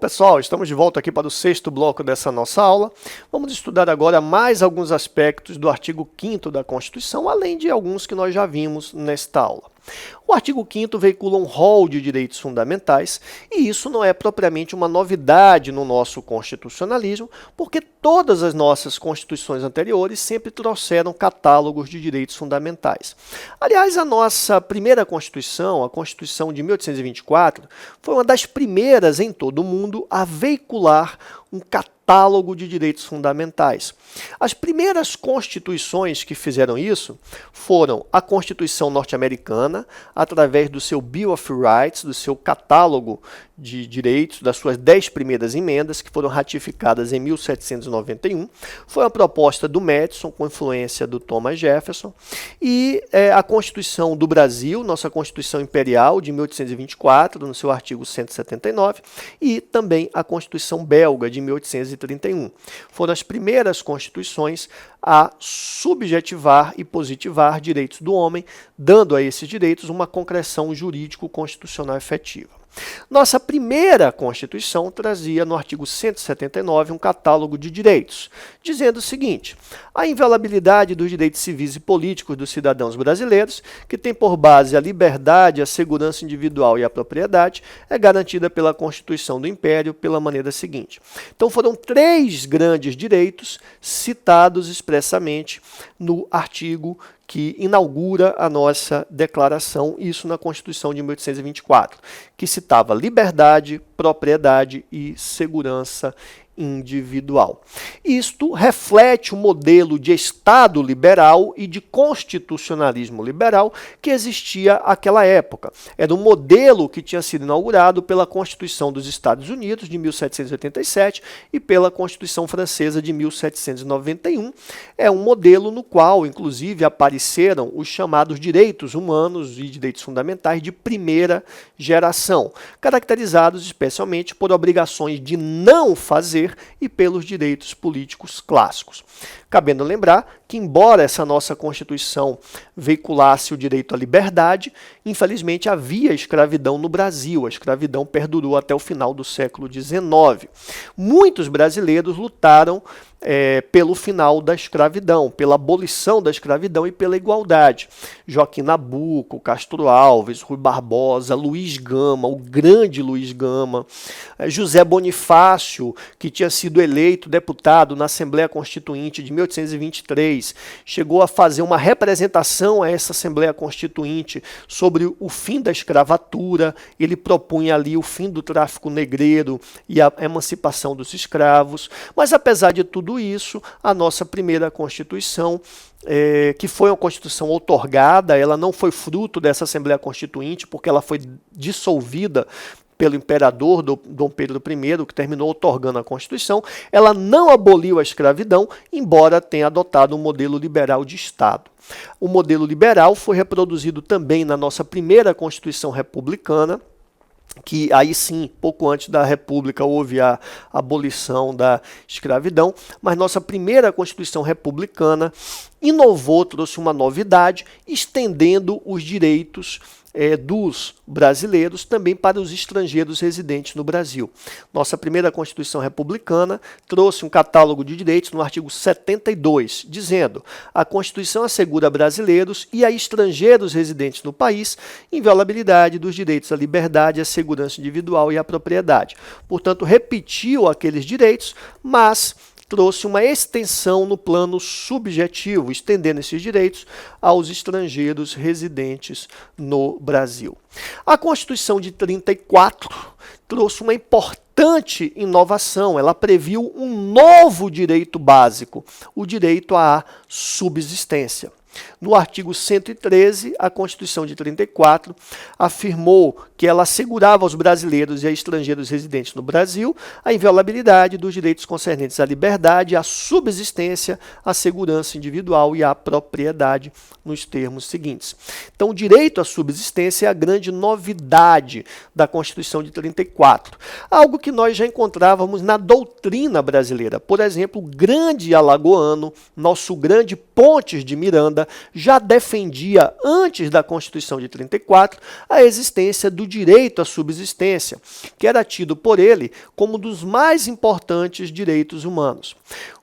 pessoal, estamos de volta aqui para o sexto bloco dessa nossa aula. Vamos estudar agora mais alguns aspectos do artigo 5º da Constituição, além de alguns que nós já vimos nesta aula. O artigo 5º veicula um rol de direitos fundamentais, e isso não é propriamente uma novidade no nosso constitucionalismo, porque todas as nossas constituições anteriores sempre trouxeram catálogos de direitos fundamentais. Aliás, a nossa primeira Constituição, a Constituição de 1824, foi uma das primeiras em todo o mundo a veicular um catálogo de direitos fundamentais. As primeiras constituições que fizeram isso foram a Constituição norte-americana, através do seu Bill of Rights, do seu catálogo de direitos, das suas 10 primeiras emendas, que foram ratificadas em 1791. Foi uma proposta do Madison, com influência do Thomas Jefferson, e a Constituição do Brasil, nossa Constituição Imperial, de 1824, no seu artigo 179, e também a Constituição Belga, de 1831. Foram as primeiras constituições a subjetivar e positivar direitos do homem, dando a esses direitos uma concreção jurídico-constitucional efetiva. Nossa primeira Constituição trazia no artigo 179 um catálogo de direitos, dizendo o seguinte: a inviolabilidade dos direitos civis e políticos dos cidadãos brasileiros, que tem por base a liberdade, a segurança individual e a propriedade, é garantida pela Constituição do Império pela maneira seguinte. Então foram 3 grandes direitos citados expressamente no artigo que inaugura a nossa declaração, isso na Constituição de 1824, que citava liberdade, propriedade e segurança individual. Isto reflete o modelo de Estado liberal e de constitucionalismo liberal que existia naquela época. Era um modelo que tinha sido inaugurado pela Constituição dos Estados Unidos, de 1787, e pela Constituição Francesa, de 1791. É um modelo no qual, inclusive, apareceram os chamados direitos humanos e direitos fundamentais de primeira geração, caracterizados especialmente por obrigações de não fazer e pelos direitos políticos clássicos. Cabendo lembrar que, embora essa nossa Constituição veiculasse o direito à liberdade, infelizmente havia escravidão no Brasil. A escravidão perdurou até o final do século XIX. Muitos brasileiros lutaram pelo final da escravidão, pela abolição da escravidão e pela igualdade. Joaquim Nabuco, Castro Alves, Rui Barbosa, Luiz Gama, o grande Luiz Gama, José Bonifácio, que tinha sido eleito deputado na Assembleia Constituinte de 1823, chegou a fazer uma representação a essa Assembleia Constituinte sobre o fim da escravatura. Ele propunha ali o fim do tráfico negreiro e a emancipação dos escravos. Mas, apesar de tudo isso, a nossa primeira Constituição, que foi uma Constituição outorgada, ela não foi fruto dessa Assembleia Constituinte, porque ela foi dissolvida pelo imperador Dom Pedro I, que terminou outorgando a Constituição. Ela não aboliu a escravidão, embora tenha adotado um modelo liberal de Estado. O modelo liberal foi reproduzido também na nossa primeira Constituição republicana, que aí sim, pouco antes da República, houve a abolição da escravidão, mas nossa primeira Constituição republicana inovou, trouxe uma novidade, estendendo os direitos dos brasileiros também para os estrangeiros residentes no Brasil. Nossa primeira Constituição republicana trouxe um catálogo de direitos no artigo 72, dizendo: a Constituição assegura a brasileiros e a estrangeiros residentes no país inviolabilidade dos direitos à liberdade, à segurança individual e à propriedade. Portanto, repetiu aqueles direitos, mas trouxe uma extensão no plano subjetivo, estendendo esses direitos aos estrangeiros residentes no Brasil. A Constituição de 34 trouxe uma importante inovação. Ela previu um novo direito básico, o direito à subsistência. No artigo 113, a Constituição de 34 afirmou que ela assegurava aos brasileiros e a estrangeiros residentes no Brasil a inviolabilidade dos direitos concernentes à liberdade, à subsistência, à segurança individual e à propriedade, nos termos seguintes. Então, o direito à subsistência é a grande novidade da Constituição de 34, algo que nós já encontrávamos na doutrina brasileira. Por exemplo, o grande alagoano, nosso grande Pontes de Miranda, Holanda já defendia, antes da Constituição de 34, a existência do direito à subsistência, que era tido por ele como um dos mais importantes direitos humanos.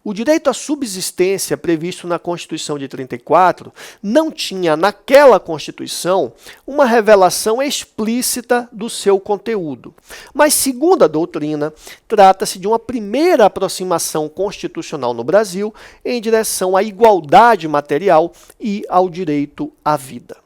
O direito à subsistência previsto na Constituição de 34 não tinha, naquela Constituição, uma revelação explícita do seu conteúdo. Mas, segundo a doutrina, trata-se de uma primeira aproximação constitucional no Brasil em direção à igualdade material e ao direito à vida.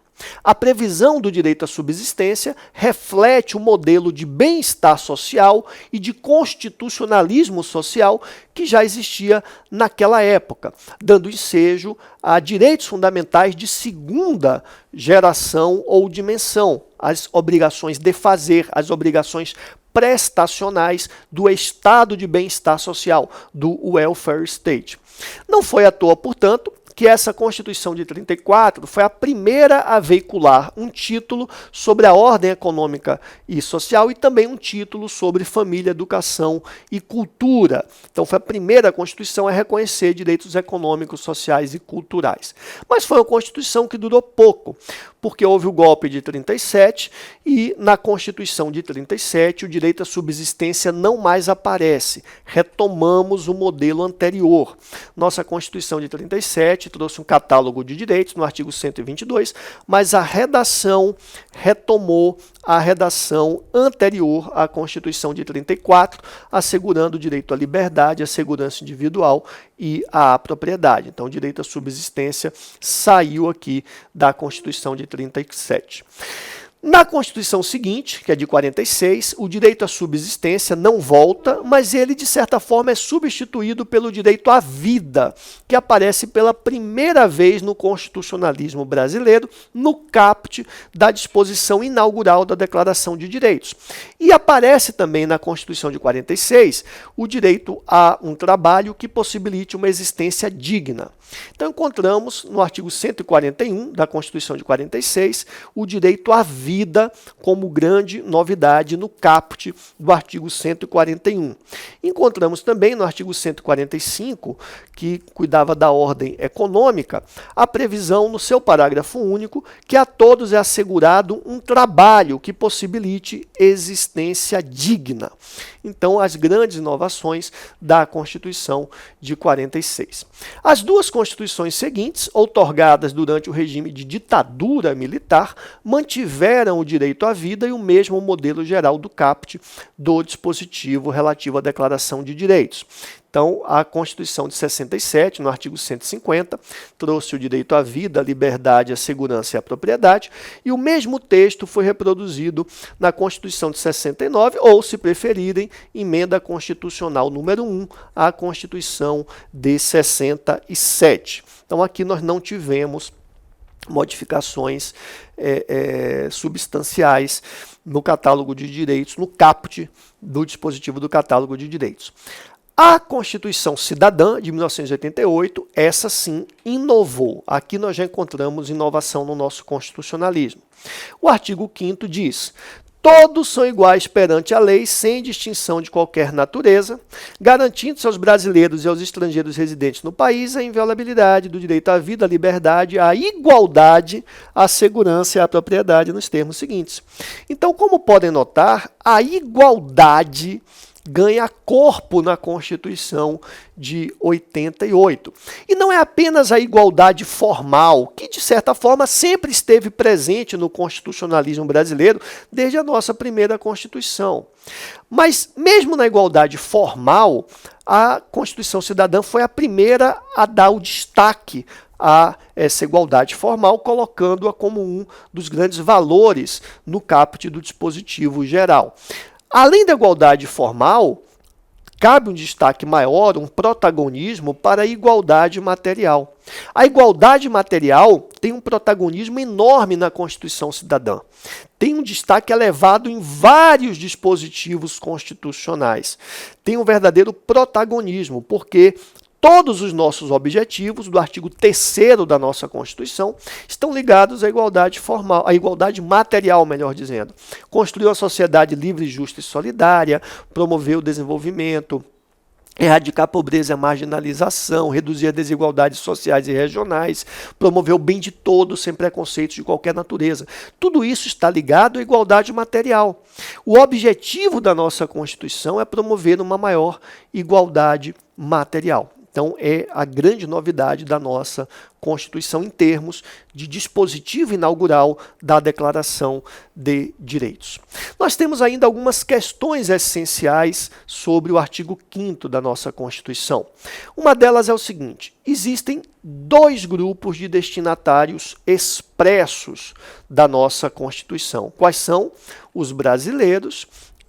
A previsão do direito à subsistência reflete o modelo de bem-estar social e de constitucionalismo social que já existia naquela época, dando ensejo a direitos fundamentais de segunda geração ou dimensão, as obrigações de fazer, as obrigações prestacionais do estado de bem-estar social, do welfare state. Não foi à toa, portanto, que essa Constituição de 34 foi a primeira a veicular um título sobre a ordem econômica e social e também um título sobre família, educação e cultura. Então foi a primeira Constituição a reconhecer direitos econômicos, sociais e culturais. Mas foi uma Constituição que durou pouco, porque houve o golpe de 37 e na Constituição de 37 o direito à subsistência não mais aparece. Retomamos o modelo anterior. Nossa Constituição de 37 trouxe um catálogo de direitos no artigo 122, mas a redação retomou a redação anterior à Constituição de 34, assegurando o direito à liberdade, à segurança individual e à propriedade. Então, o direito à subsistência saiu aqui da Constituição de 37. Na Constituição seguinte, que é de 46, o direito à subsistência não volta, mas ele, de certa forma, é substituído pelo direito à vida, que aparece pela primeira vez no constitucionalismo brasileiro, no caput da disposição inaugural da Declaração de Direitos. E aparece também na Constituição de 46 o direito a um trabalho que possibilite uma existência digna. Então, encontramos no artigo 141 da Constituição de 46 o direito à vida como grande novidade no caput do artigo 141. Encontramos também no artigo 145, que cuidava da ordem econômica, a previsão no seu parágrafo único que a todos é assegurado um trabalho que possibilite existência digna. Então, as grandes inovações da Constituição de 46. As duas Constituições seguintes, outorgadas durante o regime de ditadura militar, mantiveram o direito à vida e o mesmo modelo geral do caput do dispositivo relativo à Declaração de Direitos. Então, a Constituição de 67, no artigo 150, trouxe o direito à vida, à liberdade, à segurança e à propriedade, e o mesmo texto foi reproduzido na Constituição de 69, ou, se preferirem, emenda constitucional número 1, à Constituição de 67. Então, aqui nós não tivemos modificações substanciais no catálogo de direitos, no caput do dispositivo do catálogo de direitos. A Constituição Cidadã, de 1988, essa sim inovou. Aqui nós já encontramos inovação no nosso constitucionalismo. O artigo 5º diz: todos são iguais perante a lei, sem distinção de qualquer natureza, garantindo-se aos brasileiros e aos estrangeiros residentes no país a inviolabilidade do direito à vida, à liberdade, à igualdade, à segurança e à propriedade, nos termos seguintes. Então, como podem notar, a igualdade ganha corpo na Constituição de 88. E não é apenas a igualdade formal, que de certa forma sempre esteve presente no constitucionalismo brasileiro desde a nossa primeira Constituição. Mas mesmo na igualdade formal, a Constituição Cidadã foi a primeira a dar o destaque a essa igualdade formal, colocando-a como um dos grandes valores no caput do dispositivo geral. Além da igualdade formal, cabe um destaque maior, um protagonismo para a igualdade material. A igualdade material tem um protagonismo enorme na Constituição Cidadã. Tem um destaque elevado em vários dispositivos constitucionais. Tem um verdadeiro protagonismo, porque todos os nossos objetivos do artigo 3º da nossa Constituição estão ligados à igualdade formal, à igualdade material, melhor dizendo. Construir uma sociedade livre, justa e solidária, promover o desenvolvimento erradicar a pobreza e a marginalização, reduzir as desigualdades sociais e regionais, promover o bem de todos sem preconceitos de qualquer natureza. Tudo isso está ligado à igualdade material. O objetivo da nossa Constituição é promover uma maior igualdade material. Então, é a grande novidade da nossa Constituição em termos de dispositivo inaugural da Declaração de Direitos. Nós temos ainda algumas questões essenciais sobre o artigo 5º da nossa Constituição. Uma delas é o seguinte: existem dois grupos de destinatários expressos da nossa Constituição. Quais são? Os brasileiros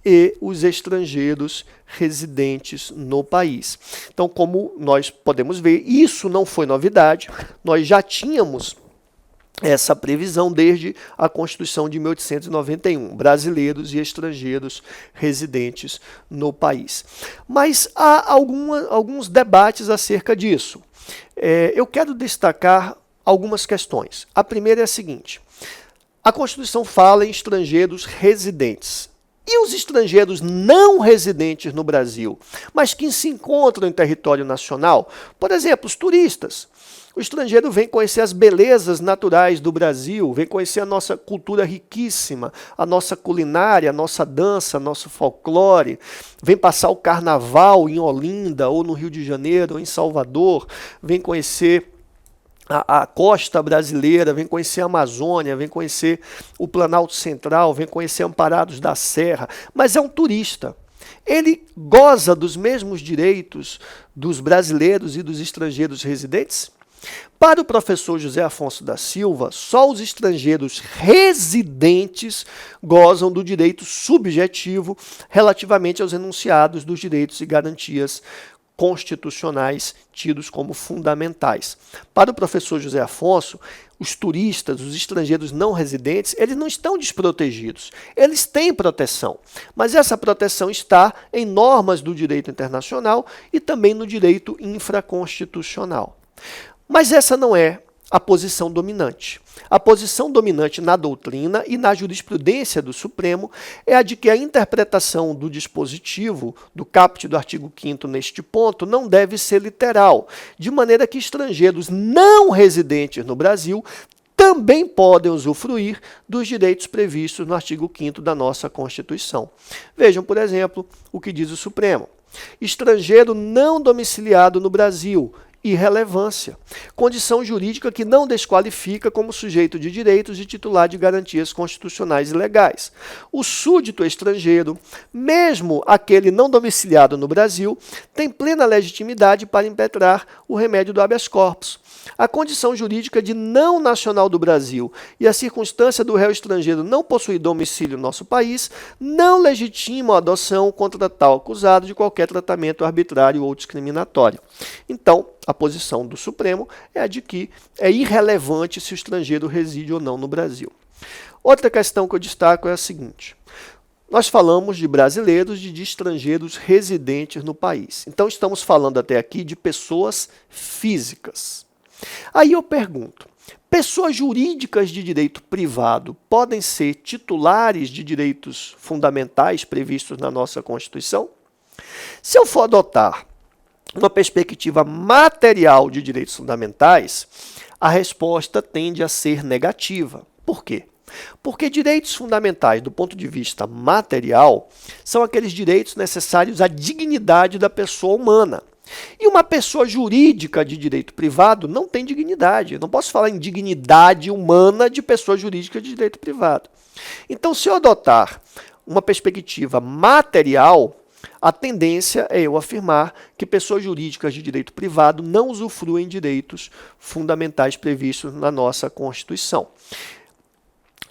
e os estrangeiros residentes no país. Então, como nós podemos ver, isso não foi novidade, nós já tínhamos essa previsão desde a Constituição de 1891, brasileiros e estrangeiros residentes no país. Mas há alguns debates acerca disso. Eu quero destacar algumas questões. A primeira é a seguinte: a Constituição fala em estrangeiros residentes. E os estrangeiros não residentes no Brasil, mas que se encontram em território nacional? Por exemplo, os turistas. O estrangeiro vem conhecer as belezas naturais do Brasil, vem conhecer a nossa cultura riquíssima, a nossa culinária, a nossa dança, nosso folclore, vem passar o carnaval em Olinda, ou no Rio de Janeiro, ou em Salvador, vem conhecer a costa brasileira, vem conhecer a Amazônia, vem conhecer o Planalto Central, vem conhecer Amparados da Serra, mas é um turista. Ele goza dos mesmos direitos dos brasileiros e dos estrangeiros residentes? Para o professor José Afonso da Silva, só os estrangeiros residentes gozam do direito subjetivo relativamente aos enunciados dos direitos e garantias constitucionais tidos como fundamentais. Para o professor José Afonso, os turistas, os estrangeiros não residentes, eles não estão desprotegidos. Eles têm proteção, mas essa proteção está em normas do direito internacional e também no direito infraconstitucional. Mas essa não é a posição dominante. A posição dominante na doutrina e na jurisprudência do Supremo é a de que a interpretação do dispositivo do caput do artigo 5º neste ponto não deve ser literal, de maneira que estrangeiros não residentes no Brasil também podem usufruir dos direitos previstos no artigo 5º da nossa Constituição. Vejam, por exemplo, o que diz o Supremo. Estrangeiro não domiciliado no Brasil, irrelevância, condição jurídica que não desqualifica como sujeito de direitos e titular de garantias constitucionais e legais. O súdito estrangeiro, mesmo aquele não domiciliado no Brasil, tem plena legitimidade para impetrar o remédio do habeas corpus. A condição jurídica de não nacional do Brasil e a circunstância do réu estrangeiro não possuir domicílio no nosso país não legitimam a adoção contra tal acusado de qualquer tratamento arbitrário ou discriminatório. Então, a posição do Supremo é a de que é irrelevante se o estrangeiro reside ou não no Brasil. Outra questão que eu destaco é a seguinte: nós falamos de brasileiros e de estrangeiros residentes no país. Então, estamos falando até aqui de pessoas físicas. Aí eu pergunto, pessoas jurídicas de direito privado podem ser titulares de direitos fundamentais previstos na nossa Constituição? Se eu for adotar uma perspectiva material de direitos fundamentais, a resposta tende a ser negativa. Por quê? Porque direitos fundamentais, do ponto de vista material, são aqueles direitos necessários à dignidade da pessoa humana. E uma pessoa jurídica de direito privado não tem dignidade. Eu não posso falar em dignidade humana de pessoa jurídica de direito privado. Então, se eu adotar uma perspectiva material, a tendência é eu afirmar que pessoas jurídicas de direito privado não usufruem direitos fundamentais previstos na nossa Constituição.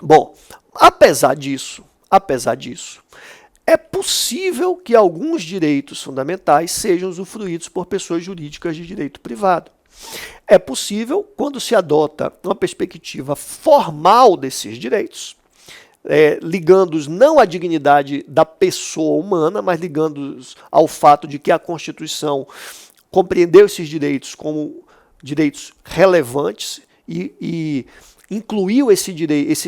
Bom, apesar disso, é possível que alguns direitos fundamentais sejam usufruídos por pessoas jurídicas de direito privado. É possível quando se adota uma perspectiva formal desses direitos, ligando-os não à dignidade da pessoa humana, mas ligando-os ao fato de que a Constituição compreendeu esses direitos como direitos relevantes e incluiu esses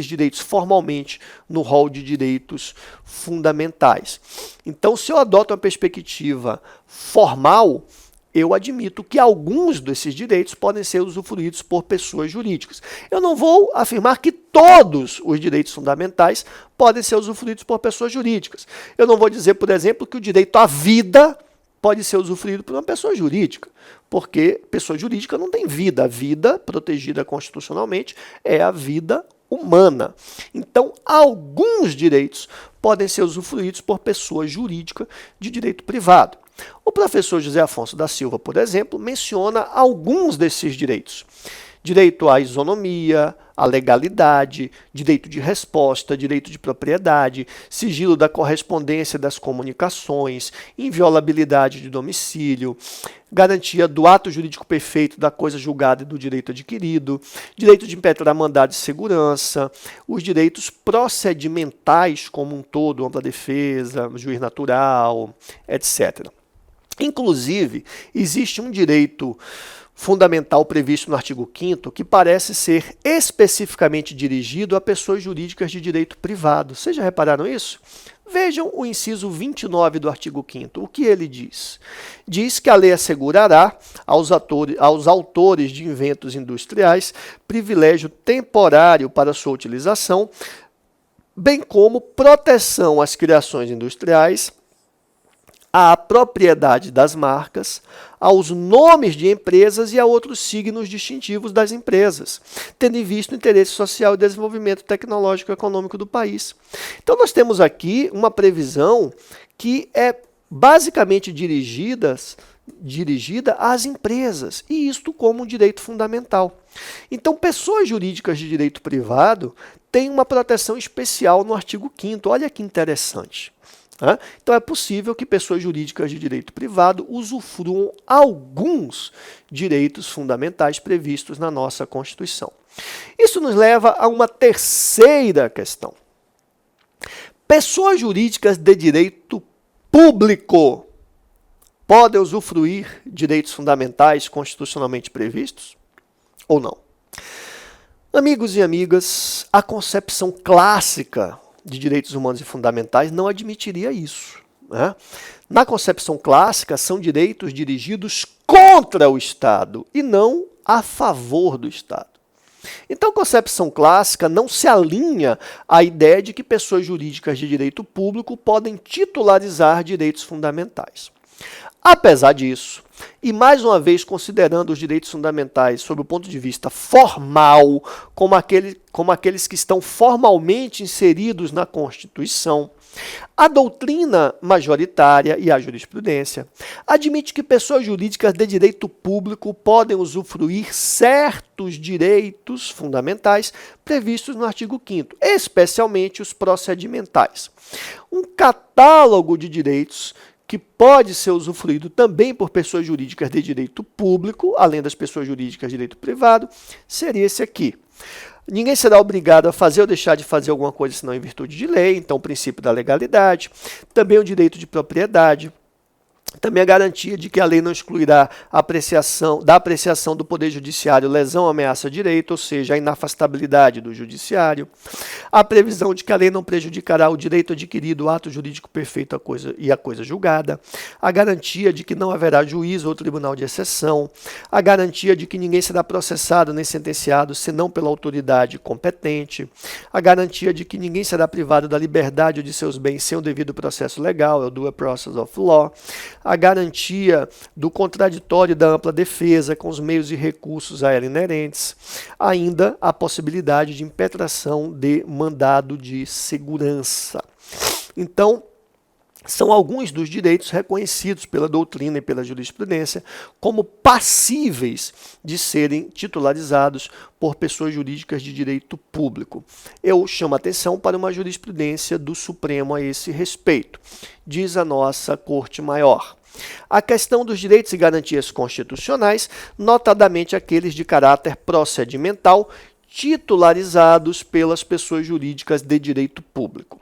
direitos formalmente no rol de direitos fundamentais. Então, se eu adoto uma perspectiva formal, eu admito que alguns desses direitos podem ser usufruídos por pessoas jurídicas. Eu não vou afirmar que todos os direitos fundamentais podem ser usufruídos por pessoas jurídicas. Eu não vou dizer, por exemplo, que o direito à vida pode ser usufruído por uma pessoa jurídica, porque pessoa jurídica não tem vida. A vida protegida constitucionalmente é a vida humana. Então, alguns direitos podem ser usufruídos por pessoa jurídica de direito privado. O professor José Afonso da Silva, por exemplo, menciona alguns desses direitos. Direito à isonomia, à legalidade, direito de resposta, direito de propriedade, sigilo da correspondência das comunicações, inviolabilidade de domicílio, garantia do ato jurídico perfeito da coisa julgada e do direito adquirido, direito de impetrar mandado de segurança, os direitos procedimentais como um todo, ampla defesa, juiz natural, etc. Inclusive, existe um direito fundamental previsto no artigo 5º que parece ser especificamente dirigido a pessoas jurídicas de direito privado. Vocês já repararam isso? Vejam o inciso 29 do artigo 5º. O que ele diz? Diz que a lei assegurará aos autores de inventos industriais privilégio temporário para sua utilização, bem como proteção às criações industriais, à propriedade das marcas, aos nomes de empresas e a outros signos distintivos das empresas, tendo em vista o interesse social e desenvolvimento tecnológico e econômico do país. Então, nós temos aqui uma previsão que é basicamente dirigida às empresas, e isto como um direito fundamental. Então, pessoas jurídicas de direito privado têm uma proteção especial no artigo 5º. Olha que interessante. Então, é possível que pessoas jurídicas de direito privado usufruam alguns direitos fundamentais previstos na nossa Constituição. Isso nos leva a uma terceira questão. Pessoas jurídicas de direito público podem usufruir direitos fundamentais constitucionalmente previstos ou não? Amigos e amigas, a concepção clássica de direitos humanos e fundamentais não admitiria isso. Na concepção clássica, são direitos dirigidos contra o Estado e não a favor do Estado. Então, a concepção clássica não se alinha à ideia de que pessoas jurídicas de direito público podem titularizar direitos fundamentais. Apesar disso, e mais uma vez considerando os direitos fundamentais sob o ponto de vista formal, como aqueles que estão formalmente inseridos na Constituição, a doutrina majoritária e a jurisprudência admite que pessoas jurídicas de direito público podem usufruir certos direitos fundamentais previstos no artigo 5º, especialmente os procedimentais. Um catálogo de direitos que pode ser usufruído também por pessoas jurídicas de direito público, além das pessoas jurídicas de direito privado, seria esse aqui. Ninguém será obrigado a fazer ou deixar de fazer alguma coisa senão em virtude de lei, então o princípio da legalidade, também o direito de propriedade, também a garantia de que a lei não excluirá a apreciação do Poder Judiciário lesão ou ameaça a direito, ou seja, a inafastabilidade do Judiciário, a previsão de que a lei não prejudicará o direito adquirido, o ato jurídico perfeito e a coisa julgada, a garantia de que não haverá juízo ou tribunal de exceção, a garantia de que ninguém será processado nem sentenciado senão pela autoridade competente, a garantia de que ninguém será privado da liberdade ou de seus bens sem o devido processo legal, é o due process of law, a garantia do contraditório e da ampla defesa com os meios e recursos a ela inerentes, ainda a possibilidade de impetração de mandado de segurança. Então, são alguns dos direitos reconhecidos pela doutrina e pela jurisprudência como passíveis de serem titularizados por pessoas jurídicas de direito público. Eu chamo a atenção para uma jurisprudência do Supremo a esse respeito. Diz a nossa Corte Maior: a questão dos direitos e garantias constitucionais, notadamente aqueles de caráter procedimental, titularizados pelas pessoas jurídicas de direito público.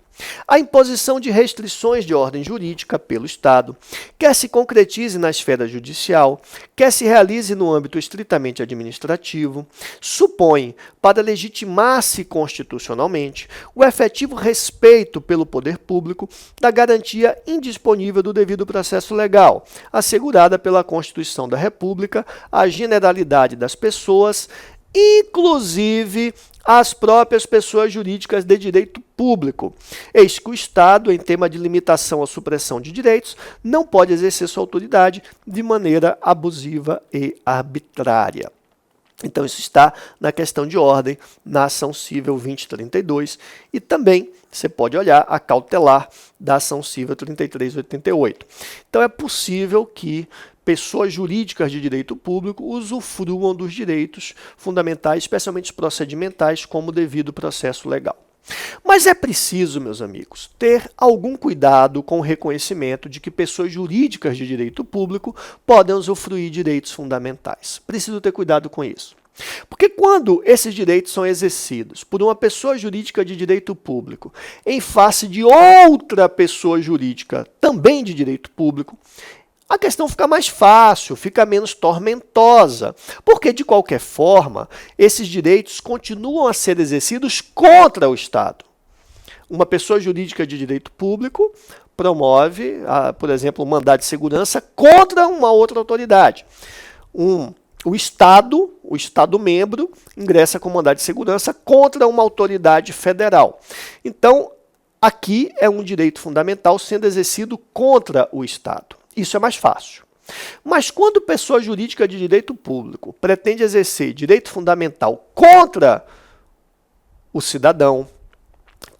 A imposição de restrições de ordem jurídica pelo Estado, quer se concretize na esfera judicial, quer se realize no âmbito estritamente administrativo, supõe, para legitimar-se constitucionalmente, o efetivo respeito pelo poder público da garantia indisponível do devido processo legal, assegurada pela Constituição da República à generalidade das pessoas, inclusive as próprias pessoas jurídicas de direito público. Eis que o Estado, em tema de limitação à supressão de direitos, não pode exercer sua autoridade de maneira abusiva e arbitrária. Então, isso está na questão de ordem, na ação civil 2032, e também você pode olhar a cautelar da ação civil 3388. Então, é possível que pessoas jurídicas de direito público usufruam dos direitos fundamentais, especialmente os procedimentais, como o devido processo legal. Mas é preciso, meus amigos, ter algum cuidado com o reconhecimento de que pessoas jurídicas de direito público podem usufruir direitos fundamentais. Preciso ter cuidado com isso. Porque quando esses direitos são exercidos por uma pessoa jurídica de direito público em face de outra pessoa jurídica também de direito público, a questão fica mais fácil, fica menos tormentosa, porque, de qualquer forma, esses direitos continuam a ser exercidos contra o Estado. Uma pessoa jurídica de direito público promove, por exemplo, um mandado de segurança contra uma outra autoridade. O Estado membro, ingressa com mandado de segurança contra uma autoridade federal. Então, aqui é um direito fundamental sendo exercido contra o Estado. Isso é mais fácil. Mas quando pessoa jurídica de direito público pretende exercer direito fundamental contra o cidadão,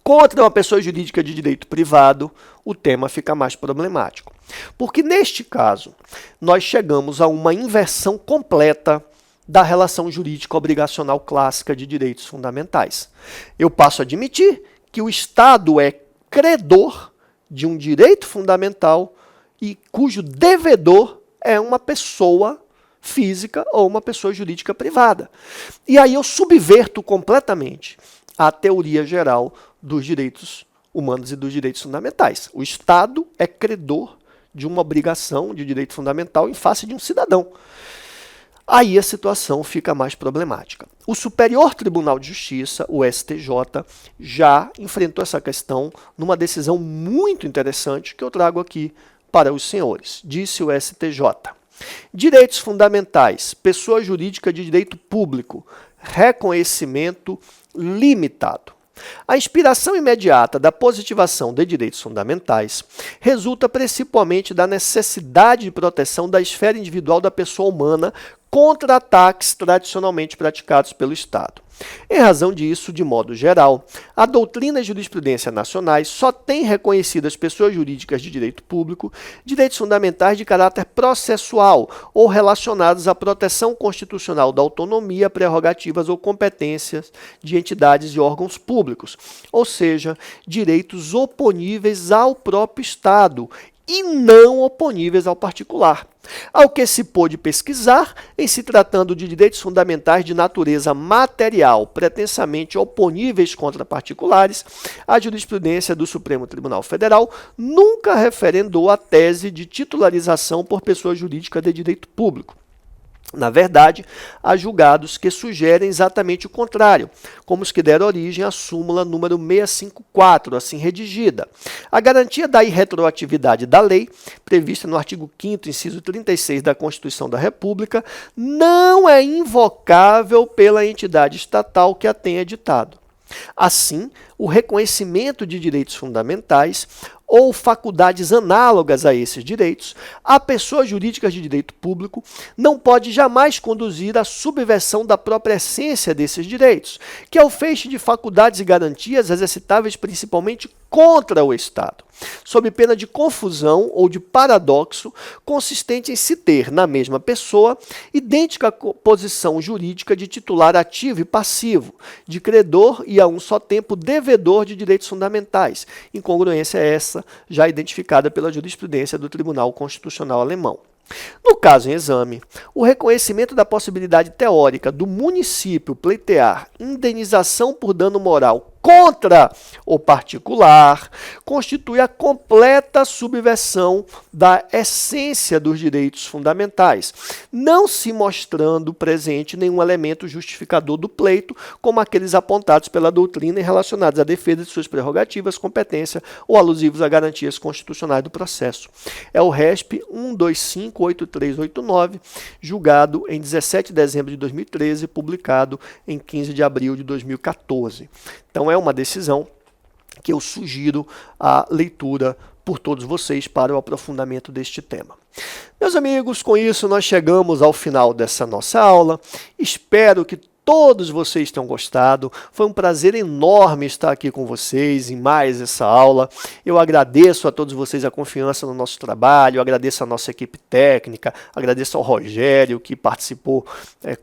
contra uma pessoa jurídica de direito privado, o tema fica mais problemático. Porque neste caso, nós chegamos a uma inversão completa da relação jurídica obrigacional clássica de direitos fundamentais. Eu passo a admitir que o Estado é credor de um direito fundamental e cujo devedor é uma pessoa física ou uma pessoa jurídica privada. E aí eu subverto completamente a teoria geral dos direitos humanos e dos direitos fundamentais. O Estado é credor de uma obrigação de direito fundamental em face de um cidadão. Aí a situação fica mais problemática. O Superior Tribunal de Justiça, o STJ, já enfrentou essa questão numa decisão muito interessante que eu trago aqui para os senhores. Disse o STJ: direitos fundamentais, pessoa jurídica de direito público, reconhecimento limitado. A inspiração imediata da positivação de direitos fundamentais resulta principalmente da necessidade de proteção da esfera individual da pessoa humana contra ataques tradicionalmente praticados pelo Estado. Em razão disso, de modo geral, a doutrina e jurisprudência nacionais só tem reconhecido às pessoas jurídicas de direito público direitos fundamentais de caráter processual ou relacionados à proteção constitucional da autonomia, prerrogativas ou competências de entidades e órgãos públicos, ou seja, direitos oponíveis ao próprio Estado e não oponíveis ao particular. Ao que se pôde pesquisar, em se tratando de direitos fundamentais de natureza material, pretensamente oponíveis contra particulares, a jurisprudência do Supremo Tribunal Federal nunca referendou a tese de titularização por pessoa jurídica de direito público. Na verdade, há julgados que sugerem exatamente o contrário, como os que deram origem à súmula número 654, assim redigida. A garantia da irretroatividade da lei, prevista no artigo 5º, inciso 36 da Constituição da República, não é invocável pela entidade estatal que a tenha editado. Assim, o reconhecimento de direitos fundamentais ou faculdades análogas a esses direitos, a pessoas jurídicas de direito público não pode jamais conduzir à subversão da própria essência desses direitos, que é o feixe de faculdades e garantias exercitáveis principalmente contra o Estado, sob pena de confusão ou de paradoxo consistente em se ter, na mesma pessoa, idêntica posição jurídica de titular ativo e passivo, de credor e a um só tempo devedor de direitos fundamentais, incongruência essa já identificada pela jurisprudência do Tribunal Constitucional Alemão. No caso em exame, o reconhecimento da possibilidade teórica do município pleitear indenização por dano moral contra o particular, constitui a completa subversão da essência dos direitos fundamentais, não se mostrando presente nenhum elemento justificador do pleito, como aqueles apontados pela doutrina e relacionados à defesa de suas prerrogativas, competência ou alusivos a garantias constitucionais do processo. É o RESP 1258389, julgado em 17 de dezembro de 2013, publicado em 15 de abril de 2014. Então é uma decisão que eu sugiro a leitura por todos vocês para o aprofundamento deste tema. Meus amigos, com isso nós chegamos ao final dessa nossa aula. Espero que todos vocês tenham gostado. Foi um prazer enorme estar aqui com vocês em mais essa aula. Eu agradeço a todos vocês a confiança no nosso trabalho, eu agradeço a nossa equipe técnica, agradeço ao Rogério que participou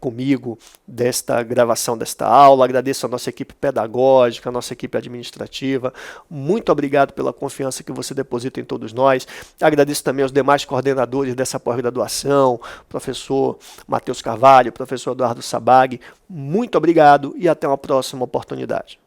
comigo desta gravação desta aula, agradeço a nossa equipe pedagógica, a nossa equipe administrativa. Muito obrigado pela confiança que você deposita em todos nós. Agradeço também aos demais coordenadores dessa pós-graduação, professor Matheus Carvalho, professor Eduardo Sabag. Muito obrigado e até uma próxima oportunidade.